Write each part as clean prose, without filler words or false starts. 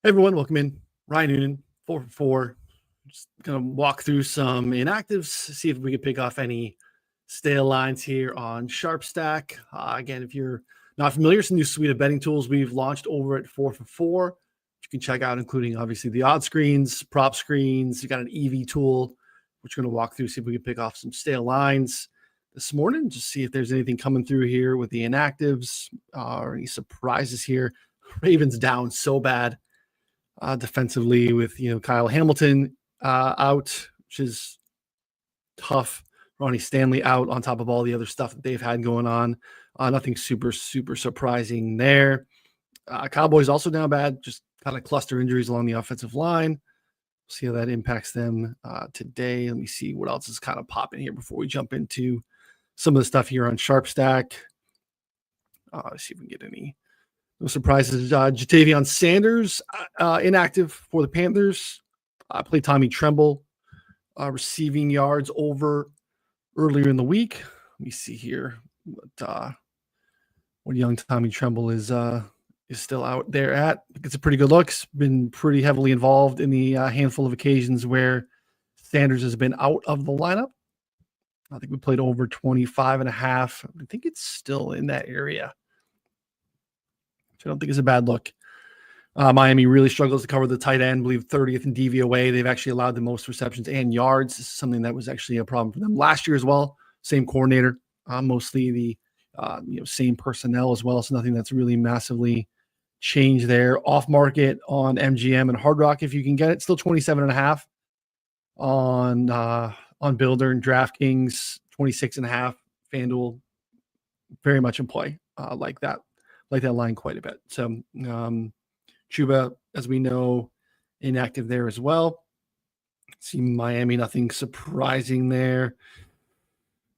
Hey everyone, welcome in. Ryan Noonan, 4 for 4. Just gonna walk through some inactives, see if we can pick off any stale lines here on SharpStack. Again, if you're not familiar, it's a new suite of betting tools we've launched over at 4for4. You can check out, including obviously the odd screens, prop screens. You got an EV tool, which we're gonna walk through, see if we can pick off some stale lines this morning. Just see if there's anything coming through here with the inactives or any surprises here. Ravens down so bad. Defensively with, Kyle Hamilton out, which is tough. Ronnie Stanley out on top of all the other stuff that they've had going on. Nothing super surprising there. Cowboys also down bad, just kind of cluster injuries along the offensive line. See how that impacts them today. Let me see what else is kind of popping here before we jump into some of the stuff here on SharpStack. Let's see if we can get any. No surprises. Jatavion Sanders, inactive for the Panthers. Played Tommy Tremble, receiving yards over earlier in the week. Let me see here what young Tommy Tremble is still out there at. It's a pretty good look. It's been pretty heavily involved in the handful of occasions where Sanders has been out of the lineup. I think we played over 25.5. I think it's still in that area. I don't think it's a bad look. Miami really struggles to cover the tight end, I believe 30th in DVOA. They've actually allowed the most receptions and yards. This is something that was actually a problem for them last year as well. Same coordinator, mostly the same personnel as well. So nothing that's really massively changed there. Off market on MGM and Hard Rock if you can get it. Still 27.5 on Builder and DraftKings. 26.5 FanDuel. Very much in play like that line quite a bit. So Chuba, as we know, inactive there as well. See Miami, nothing surprising there.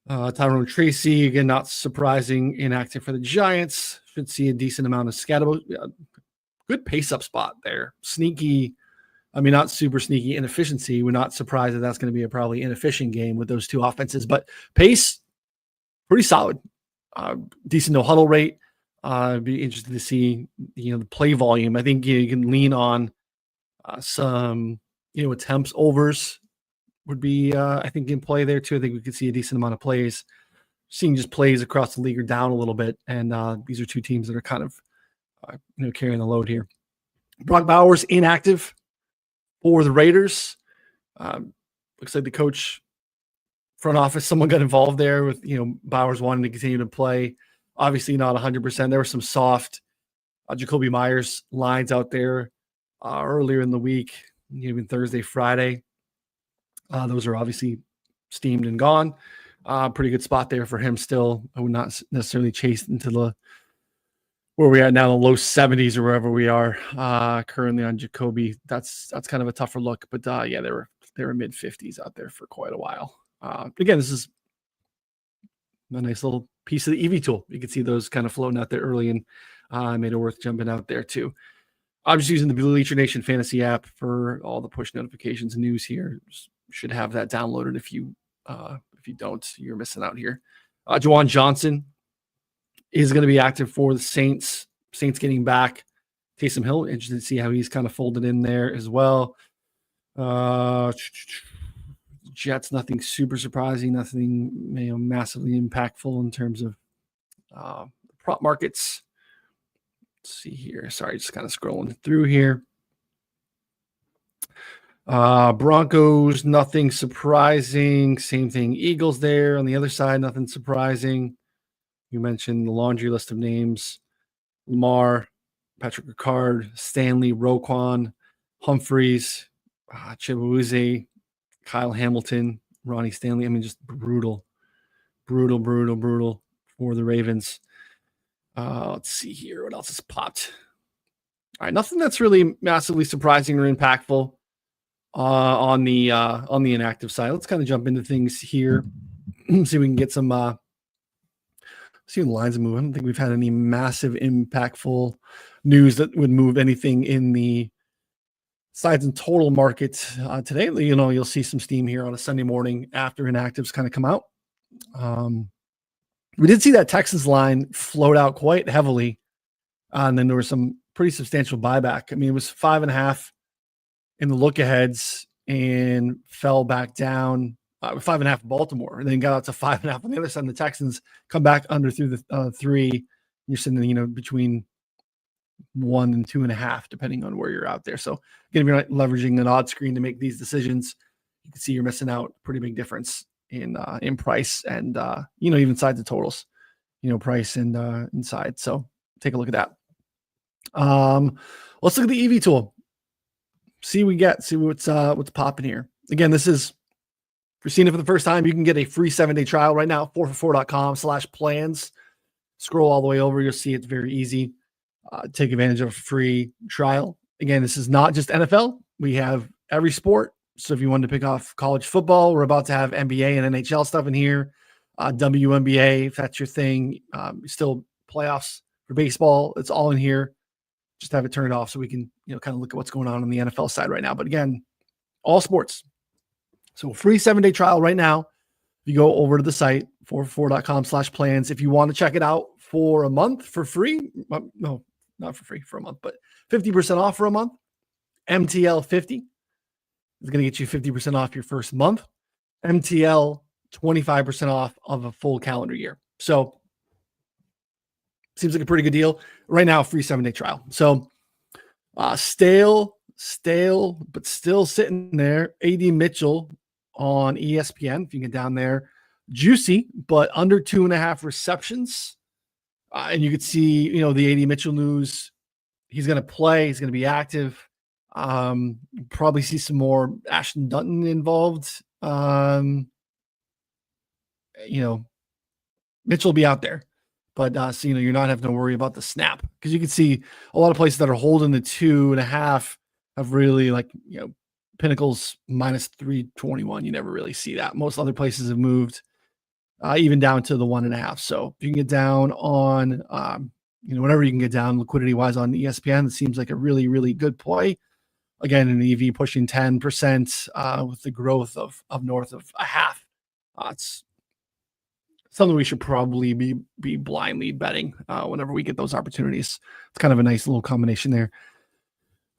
Tyrone Tracy, again, not surprising, inactive for the Giants. Should see a decent amount of Scatterbo. Good pace-up spot there. Sneaky, not super sneaky inefficiency. We're not surprised that that's going to be a probably inefficient game with those two offenses. But pace, pretty solid. Decent no-huddle rate. I'd be interested to see, the play volume. I think you can lean on some, attempts overs would be, I think, in play there too. I think we could see a decent amount of plays. Seeing just plays across the league are down a little bit, and these are two teams that are kind of, carrying the load here. Brock Bowers inactive for the Raiders. Looks like the coach, front office, someone got involved there with, Bowers wanting to continue to play. Obviously not 100%. There were some soft Jacoby Myers lines out there earlier in the week, even Thursday, Friday. Those are obviously steamed and gone. Pretty good spot there for him still. I would not necessarily chase into where we are now, the low 70s or wherever we are currently on Jacoby. That's kind of a tougher look. But they were mid 50s out there for quite a while. Again, this is a nice little piece of the EV tool. You can see those kind of floating out there early, and made it worth jumping out there too. I'm just using the Bleacher Nation Fantasy app for all the push notifications and news here. Should have that downloaded. If you don't, you're missing out here. Juwan Johnson is going to be active for the Saints. Saints getting back. Taysom Hill, interested to see how he's kind of folded in there as well. Jets, nothing super surprising, nothing massively impactful in terms of prop markets. Let's see here. Sorry, just kind of scrolling through here. Broncos, nothing surprising. Same thing. Eagles there on the other side, nothing surprising. You mentioned the laundry list of names. Lamar, Patrick Ricard, Stanley, Roquan, Humphreys, Chibueze, Kyle Hamilton, Ronnie Stanley. Just brutal for the Ravens. Let's see here. What else has popped? All right, nothing that's really massively surprising or impactful on the inactive side. Let's kind of jump into things here. See if we can get some see the lines move. I don't think we've had any massive impactful news that would move anything in the sides and total market today. You'll see some steam here on a Sunday morning after inactives kind of come out. We did see that Texas line float out quite heavily, and then there were some pretty substantial buyback. I mean, it was 5.5 in the look aheads and fell back down 5.5 Baltimore, and then got out to 5.5 on the other side. And the Texans come back under through the 3. You're sitting, between 1 and 2.5, depending on where you're out there. So again, if you're not leveraging an odd screen to make these decisions, you can see you're missing out. Pretty big difference in price and even inside the totals, price and inside. So take a look at that. Let's look at the EV tool. See what's popping here. Again, this is, if you're seeing it for the first time, you can get a free 7-day trial right now, 4for4.com/plans. Scroll all the way over. You'll see it's very easy. Take advantage of a free trial. Again, this is not just NFL. We have every sport. So if you wanted to pick off college football, we're about to have NBA and NHL stuff in here. WNBA, if that's your thing. Still playoffs for baseball. It's all in here. Just have it turned off so we can, kind of look at what's going on the NFL side right now. But again, all sports. So free 7-day trial right now. You go over to the site, 4for4.com/plans. If you want to check it out for a month for free, no, not for free, for a month, but 50% off for a month. MTL 50 is going to get you 50% off your first month. MTL 25% off of a full calendar year. So seems like a pretty good deal. Right now, free 7-day trial. So stale, but still sitting there. AD Mitchell on ESPN, if you get down there. Juicy, but under 2.5 receptions. And you could see, the AD Mitchell news. He's going to play. He's going to be active. Probably see some more Ashton Dutton involved. Mitchell will be out there. But, so, you're not having to worry about the snap. Because you can see a lot of places that are holding the 2.5 have really, Pinnacle's -321. You never really see that. Most other places have moved even down to the 1.5. So if you can get down on, whatever you can get down liquidity-wise on ESPN, it seems like a really, really good play. Again, an EV pushing 10% with the growth of north of 0.5. It's something we should probably be blindly betting whenever we get those opportunities. It's kind of a nice little combination there.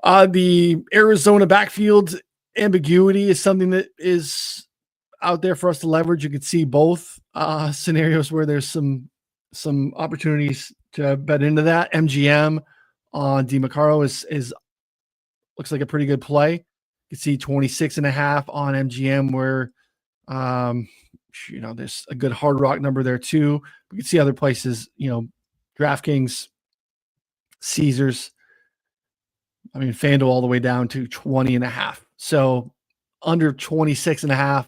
The Arizona backfield ambiguity is something that is out there for us to leverage. You can see both scenarios where there's some opportunities to bet into that. MGM on DiMaccaro is looks like a pretty good play. You can see 26.5 on MGM where there's a good Hard Rock number there too. We can see other places, DraftKings, Caesars. FanDuel all the way down to 20.5. So under 26.5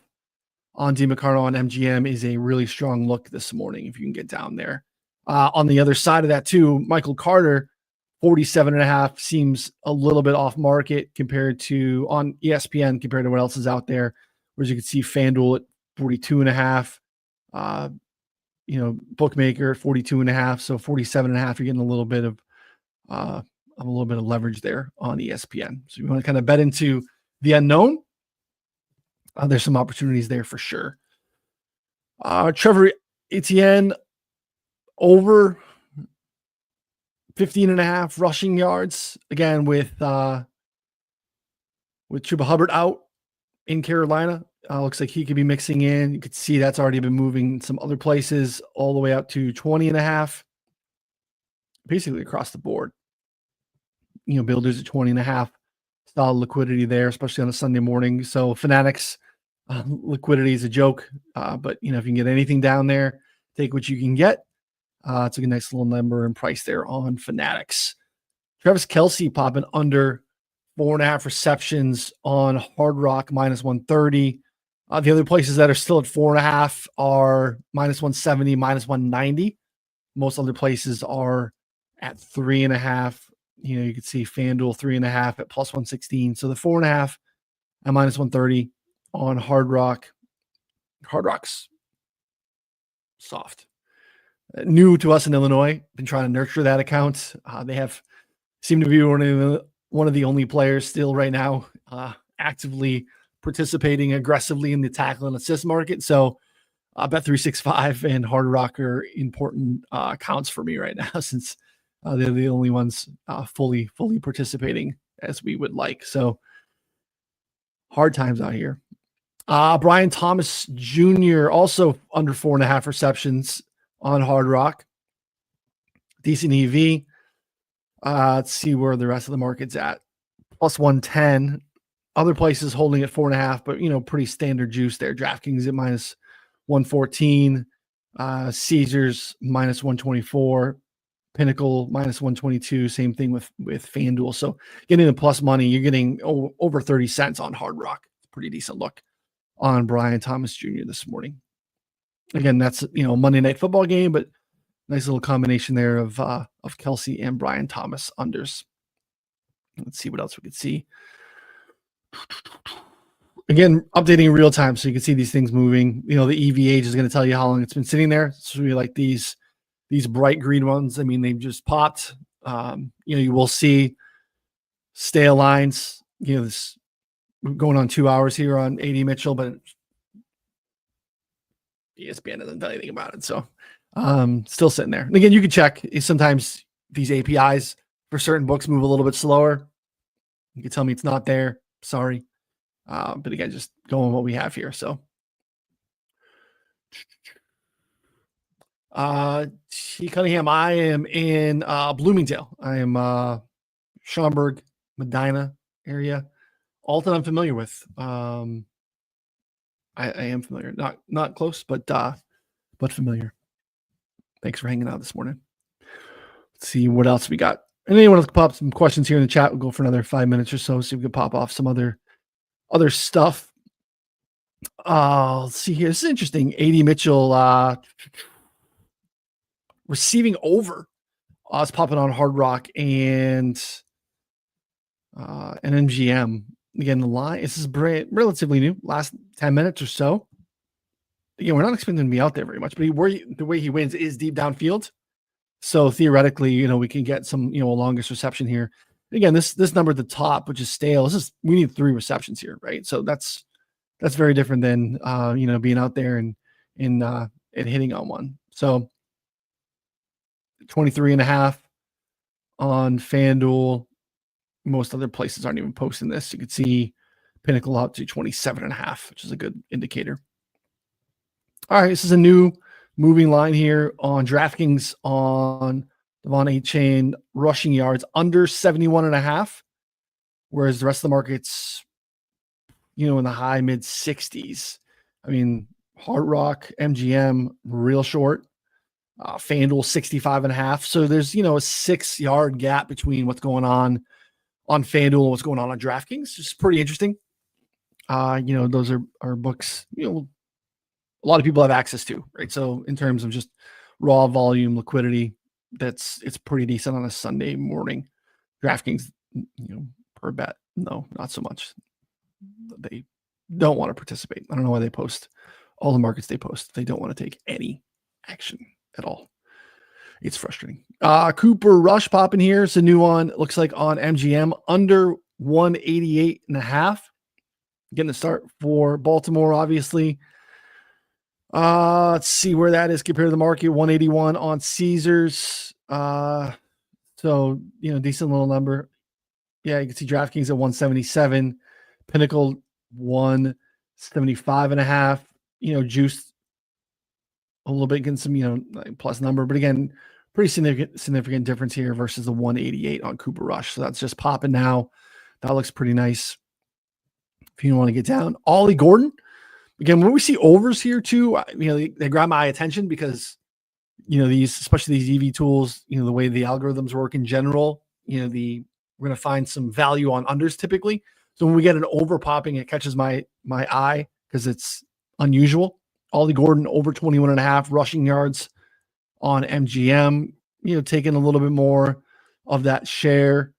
on DiMaccaro on MGM is a really strong look this morning if you can get down there. On the other side of that too, Michael Carter, 47.5 seems a little bit off market compared to on ESPN compared to what else is out there. Whereas you can see FanDuel at 42.5, bookmaker at 42.5. So 47.5, you're getting a little bit of leverage there on ESPN. So you want to kind of bet into the unknown. There's some opportunities there for sure. Trevor Etienne over 15.5 rushing yards. Again, with Chuba Hubbard out in Carolina. Looks like he could be mixing in. You could see that's already been moving some other places all the way up to 20.5. Basically across the board. Builders at 20.5. Solid liquidity there, especially on a Sunday morning. So Fanatics liquidity is a joke. But if you can get anything down there, take what you can get. It's a nice little number and price there on Fanatics. Travis Kelce popping under 4.5 receptions on Hard Rock -130. The other places that are still at 4.5 are -170, -190. Most other places are at 3.5. You can see FanDuel 3.5 at +116. So the 4.5 at -130 on Hard Rock. Hard Rock's soft. New to us in Illinois. Been trying to nurture that account. They seem to be one of the only players still right now actively participating aggressively in the tackle and assist market. So Bet365 and Hard Rock are important accounts for me right now since They're the only ones fully participating as we would like. So hard times out here. Brian Thomas Jr. also under 4.5 receptions on Hard Rock. Decent EV. Let's see where the rest of the market's at. Plus 110. Other places holding at 4.5, but pretty standard juice there. DraftKings at minus 114. Caesars minus 124. Pinnacle minus 122. Same thing with FanDuel. So getting the plus money, you're getting over 30 cents on Hard Rock. Pretty decent look on Brian Thomas Jr. this morning. Again, that's Monday Night Football game, but nice little combination there of Kelsey and Brian Thomas unders. Let's see what else we could see. Again, updating in real time so you can see these things moving. The EVH is going to tell you how long it's been sitting there. So we like these bright green ones. I mean, they've just popped. You will see stale lines. This going on 2 hours here on AD Mitchell, but ESPN doesn't tell anything about it. So still sitting there. And again, you can check. Sometimes these APIs for certain books move a little bit slower. You can tell me it's not there. Sorry. But again, just go on what we have here. So T. Cunningham, I am in Bloomingdale. I am Schaumburg, Medina area. Alton I'm familiar with. I am familiar. Not close, but familiar. Thanks for hanging out this morning. Let's see what else we got. And anyone else can pop some questions here in the chat. We'll go for another 5 minutes or so. See if we can pop off some other stuff. Let's see here. This is interesting. AD Mitchell receiving over. It's popping on Hard Rock and an MGM. Again, the line. This is relatively new. Last 10 minutes or so. Again, we're not expecting him to be out there very much, but the way he wins is deep downfield. So theoretically, we can get some, longest reception here. Again, this number at the top, which is stale. We need 3 receptions here, right? So that's very different than being out there and hitting on one. So 23.5 on FanDuel. Most other places aren't even posting this. You can see Pinnacle up to 27.5, which is a good indicator. All right, this is a new moving line here on DraftKings on Devon A-Chain rushing yards under 71.5, whereas the rest of the market's, in the high mid 60s. I mean, Hard Rock, MGM, real short. FanDuel 65.5. So there's, a 6-yard gap between what's going on FanDuel and what's going on DraftKings. It's pretty interesting. Those are books, a lot of people have access to, right? So in terms of just raw volume liquidity, it's pretty decent on a Sunday morning. DraftKings, per bet, no, not so much. They don't want to participate. I don't know why they post all the markets they post. They don't want to take any action at all. It's frustrating. Cooper Rush popping here. It's a new one. It looks like on MGM under 188.5. Getting the start for Baltimore, obviously. Let's see where that is compared to the market. 181 on Caesars. So, decent little number. Yeah, you can see DraftKings at 177. Pinnacle 175.5. Juiced a little bit against some, plus number. But again, pretty significant difference here versus the 188 on Cooper Rush. So that's just popping now. That looks pretty nice. If you want to get down. Ollie Gordon. Again, when we see overs here too, they grab my attention because, especially these EV tools, the way the algorithms work in general, we're going to find some value on unders typically. So when we get an over popping, it catches my eye because it's unusual. Ollie Gordon over 21.5 rushing yards on MGM, taking a little bit more of that share.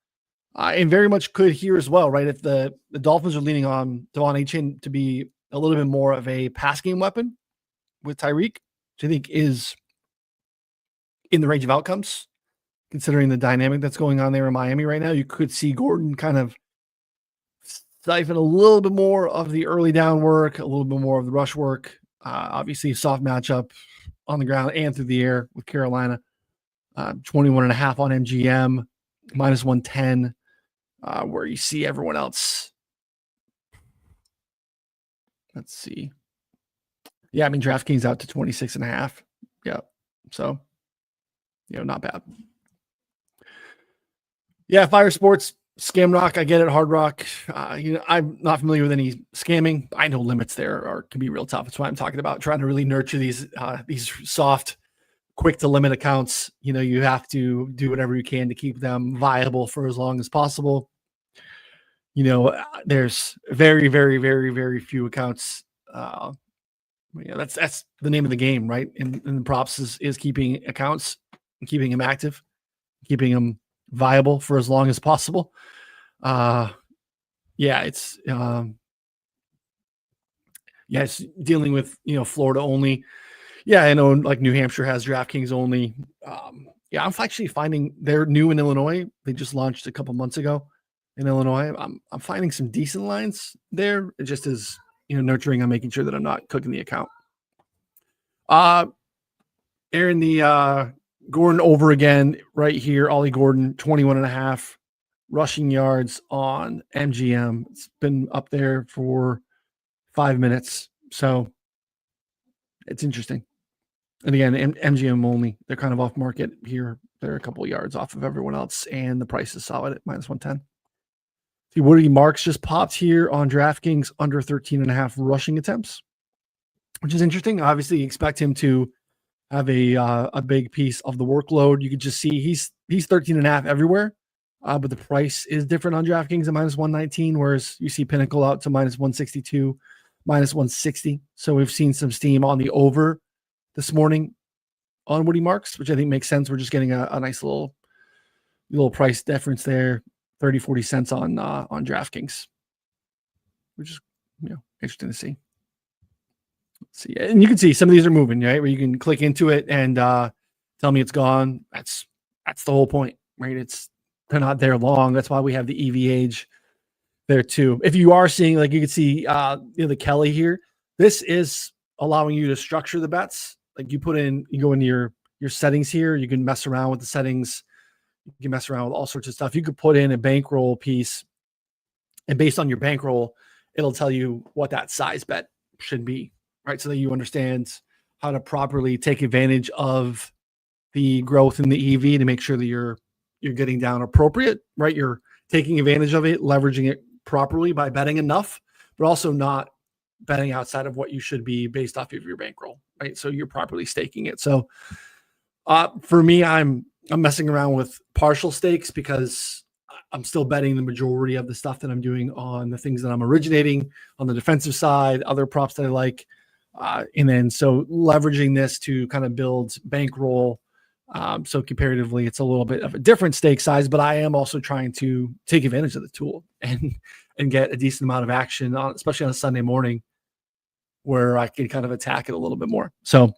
And very much could here as well, right? If the Dolphins are leaning on Devon A-Chain to be a little bit more of a pass game weapon with Tyreek, which I think is in the range of outcomes, considering the dynamic that's going on there in Miami right now. You could see Gordon kind of siphon a little bit more of the early down work, a little bit more of the rush work. Obviously, a soft matchup on the ground and through the air with Carolina. 21 and a half on MGM, minus 110, where you see everyone else. Let's see. Yeah, I mean, DraftKings out to 26 and a half. Yeah. So, not bad. Yeah, Fire Sports, Scam Rock, I get it. Hard Rock, I'm not familiar with any scamming. I know limits there can be real tough. That's why I'm talking about trying to really nurture these soft, quick to limit accounts. You have to do whatever you can to keep them viable for as long as possible. There's very, very, very, very few accounts. That's the name of the game, right? And the props is keeping accounts, keeping them active, keeping them viable for as long as possible. It's dealing with Florida only. Yeah, I know, like New Hampshire has DraftKings only. I'm actually finding they're new in Illinois. They just launched a couple months ago in Illinois. I'm finding some decent lines there. It just is nurturing. I'm making sure that I'm not cooking the account. Aaron, the Gordon over again right here. Ollie Gordon, 21 and a half rushing yards on MGM. It's been up there for 5 minutes. So it's interesting. And again, MGM only. They're kind of off market here. They're a couple of yards off of everyone else, and the price is solid at minus 110. See, Woody Marks just popped here on DraftKings under 13 and a half rushing attempts, which is interesting. Obviously, you expect him to have a big piece of the workload. You could just see he's 13 and a half everywhere, but the price is different on DraftKings at minus 119, whereas you see Pinnacle out to minus 162, minus 160. So we've seen some steam on the over this morning on Woody Marks, which I think makes sense. We're just getting a nice little price difference there, 30, 40 cents on DraftKings, which is interesting to see. Let's see, and you can see some of these are moving, right? Where you can click into it and tell me it's gone. That's the whole point, right? They're not there long. That's why we have the EV age there too. If you are seeing, like you can see, the Kelly here, this is allowing you to structure the bets. Like you go into your settings here. You can mess around with the settings. You can mess around with all sorts of stuff. You could put in a bankroll piece, and based on your bankroll, it'll tell you what that size bet should be, right? So that you understand how to properly take advantage of the growth in the EV to make sure that you're getting down appropriate, right? You're taking advantage of it, leveraging it properly by betting enough, but also not betting outside of what you should be based off of your bankroll, right? So you're properly staking it. So for me, I'm messing around with partial stakes because I'm still betting the majority of the stuff that I'm doing on the things that I'm originating on the defensive side, other props that I like. And then so leveraging this to kind of build bankroll. So comparatively, it's a little bit of a different stake size, but I am also trying to take advantage of the tool and get a decent amount of action on, especially on a Sunday morning where I can kind of attack it a little bit more. So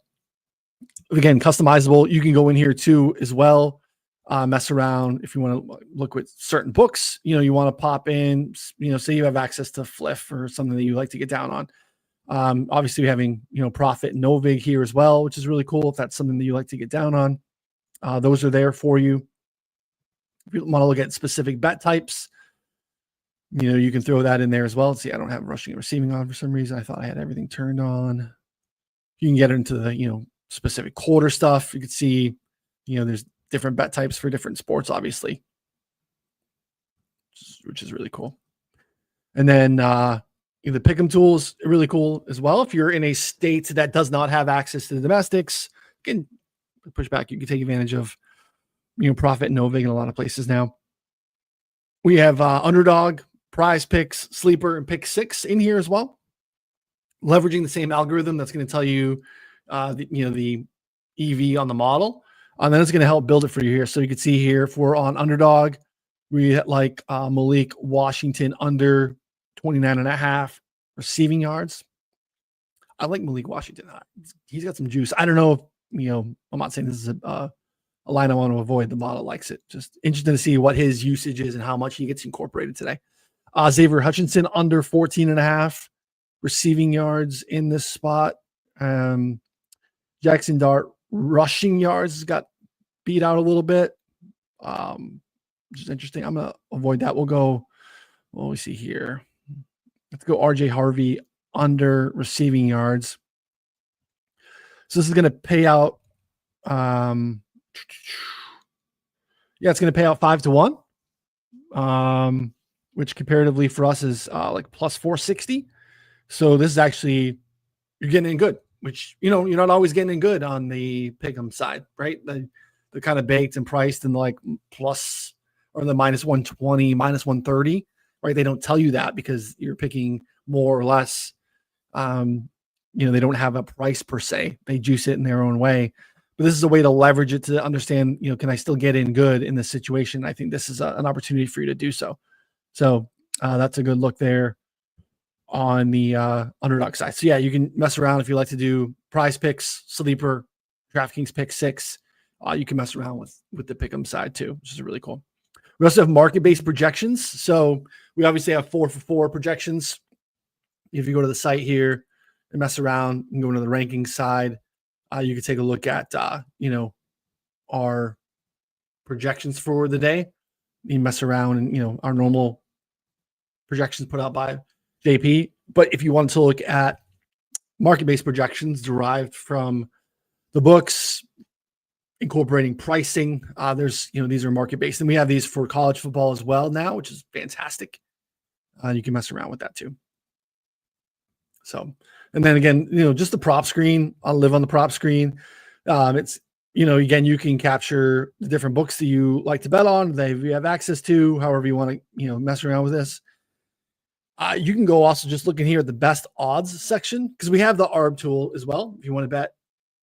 again, customizable. You can go in here too as well. Mess around if you want to look with certain books. You want to pop in. Say you have access to Fliff or something that you like to get down on. Obviously, having Profit and Novig here as well, which is really cool if that's something that you like to get down on. Those are there for you. If you want to look at specific bet types, you can throw that in there as well. See, I don't have rushing and receiving on for some reason. I thought I had everything turned on. You can get into the specific quarter stuff. You can see there's different bet types for different sports, obviously, which is really cool. And then the pick'em tools are really cool as well. If you're in a state that does not have access to the domestics, you can push back. You can take advantage of Profit and Novig in a lot of places now. We have Underdog, Prize Picks, Sleeper, and Pick 6 in here as well. Leveraging the same algorithm that's going to tell you the EV on the model. And then it's going to help build it for you here. So you can see here, if we're on Underdog, we like Malik Washington under 29 and a half receiving yards. I like Malik Washington. He's got some juice. I don't know if, I'm not saying this is a line I want to avoid. The model likes it. Just interesting to see what his usage is and how much he gets incorporated today. Xavier Hutchinson under 14 and a half receiving yards in this spot. Jackson Dart rushing yards has got beat out a little bit, which is interesting. I'm gonna avoid that. We'll go. What do we see here? Let's go RJ Harvey under receiving yards. So this is going to pay out. Yeah, it's going to pay out 5-1, which comparatively for us is like plus 460. So this is actually, you're getting in good, which, you know, you're not always getting in good on the pick'em side, right? They're kind of baked and priced in the like plus or the minus 120, minus 130, right? They don't tell you that because you're picking more or less. You know, they don't have a price per se. They juice it in their own way. But this is a way to leverage it to understand, you know, can I still get in good in this situation? I think this is an opportunity for you to do so. So that's a good look there on the underdog side. So yeah, you can mess around if you like to do prize picks, sleeper, DraftKings pick six. You can mess around with the pick'em side too, which is really cool. We also have market-based projections. So we obviously have 4-for-4 projections. If you go to the site here and mess around and go into the rankings side, you can take a look at, you know, our projections for the day. You mess around and, you know, our normal projections put out by JP. But if you want to look at market-based projections derived from the books, incorporating pricing, there's, you know, these are market-based. And we have these for college football as well now, which is fantastic. You can mess around with that too. So, and then again, you know, just the prop screen. I'll live on the prop screen. It's, you know, again, you can capture the different books that you like to bet on. You have access to, however you want to, you know, mess around with this. You can go also just looking here at the best odds section because we have the ARB tool as well. If you want to bet,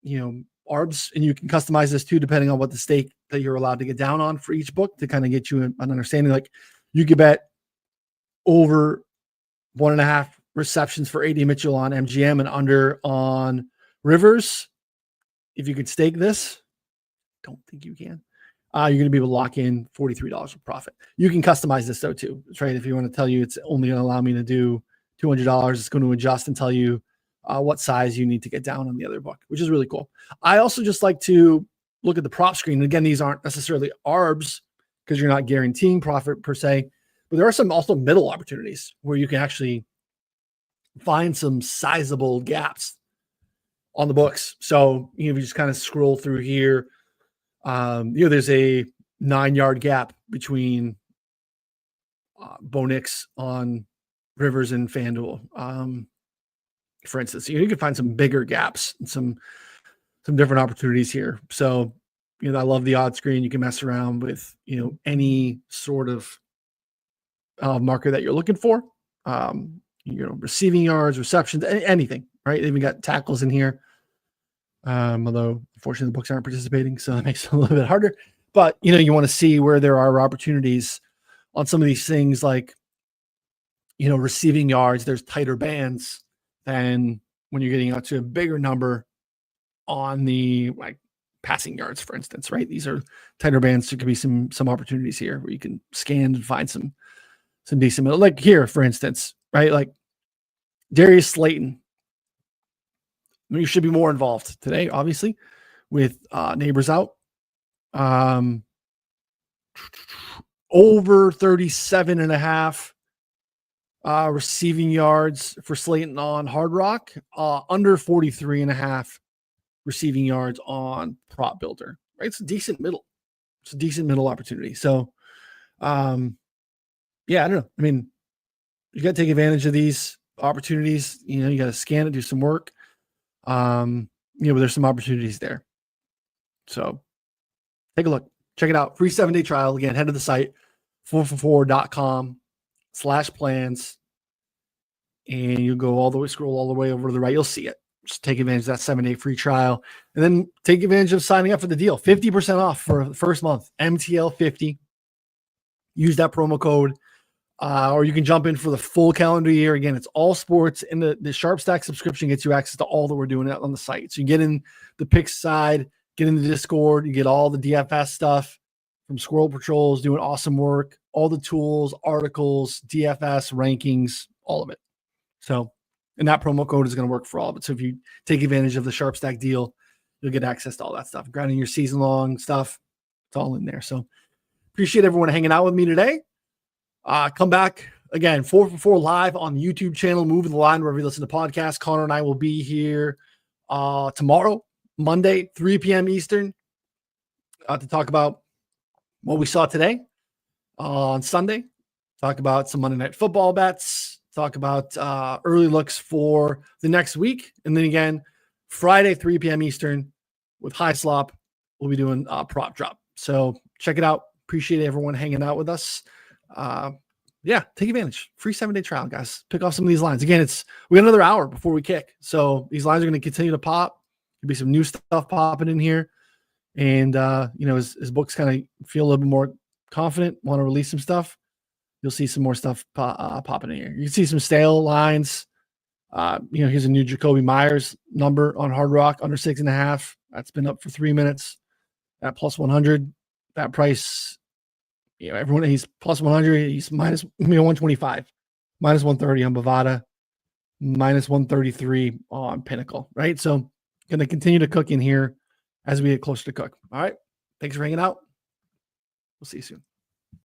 you know, ARBs, and you can customize this too, depending on what the stake that you're allowed to get down on for each book to kind of get you an understanding. Like you could bet over 1.5 receptions for AD Mitchell on MGM and under on Rivers. If you could stake this, don't think you can. You're going to be able to lock in $43 of profit. You can customize this though too, right? If you want to tell you it's only going to allow me to do $200, it's going to adjust and tell you what size you need to get down on the other book, which is really cool. I also just like to look at the prop screen. Again, these aren't necessarily ARBs because you're not guaranteeing profit per se, but there are some also middle opportunities where you can actually find some sizable gaps on the books. So, you know, if you just kind of scroll through here, you know, there's a 9-yard gap between Bo Nix on Rivers and FanDuel. For instance, you can find some bigger gaps and some different opportunities here. So, you know, I love the odd screen. You can mess around with, you know, any sort of marker that you're looking for. You know, receiving yards, receptions, anything, right? They even got tackles in here. Although unfortunately the books aren't participating, so that makes it a little bit harder. But, you know, you want to see where there are opportunities on some of these things like, you know, receiving yards. There's tighter bands than when you're getting out to a bigger number on the like passing yards, for instance, right? These are tighter bands. There could be some opportunities here where you can scan and find some decent middle. Like here, for instance, right? Like Darius Slayton. I mean, you should be more involved today, obviously, with neighbors out. Over 37.5 receiving yards for Slayton on Hard Rock, under 43.5 receiving yards on Prop Builder. Right, it's a decent middle. It's a decent middle opportunity. So, yeah, I don't know. I mean, you got to take advantage of these opportunities. You know, you got to scan it, do some work. You know, but there's some opportunities there. So take a look, check it out. Free 7-day trial. Again, head to the site, 4for4.com/plans. And you go scroll all the way over to the right. You'll see it. Just take advantage of that 7-day free trial. And then take advantage of signing up for the deal. 50% off for the first month. MTL50. Use that promo code. Or you can jump in for the full calendar year. Again, it's all sports, and the Sharp Stack subscription gets you access to all that we're doing out on the site. So you get in the picks side, get in the Discord, you get all the DFS stuff from Squirrel Patrols doing awesome work, all the tools, articles, DFS, rankings, all of it. So, and that promo code is going to work for all of it. So if you take advantage of the Sharp Stack deal, you'll get access to all that stuff, grinding your season-long stuff. It's all in there. So appreciate everyone hanging out with me today. Come back again, 4 for 4 live on the YouTube channel, Moving the Line, wherever you listen to podcasts. Connor and I will be here tomorrow, Monday, 3 p.m. Eastern, to talk about what we saw today. On Sunday, talk about some Monday Night Football bets, talk about early looks for the next week. And then again, Friday, 3 p.m. Eastern with High Slop, we'll be doing prop drop. So check it out. Appreciate everyone hanging out with us. Yeah, take advantage. Free 7-day trial, guys. Pick off some of these lines. Again, we got another hour before we kick. So these lines are going to continue to pop. There'll be some new stuff popping in here. And, as books kind of feel a little bit more confident, want to release some stuff, you'll see some more stuff popping in here. You can see some stale lines. Here's a new Jacoby Myers number on Hard Rock, under 6.5. That's been up for 3 minutes at plus 100. That price, everyone, he's plus 100. He's minus 125, minus 130 on Bovada, minus 133 on Pinnacle, right? So going to continue to cook in here as we get closer to cook. All right. Thanks for hanging out. We'll see you soon.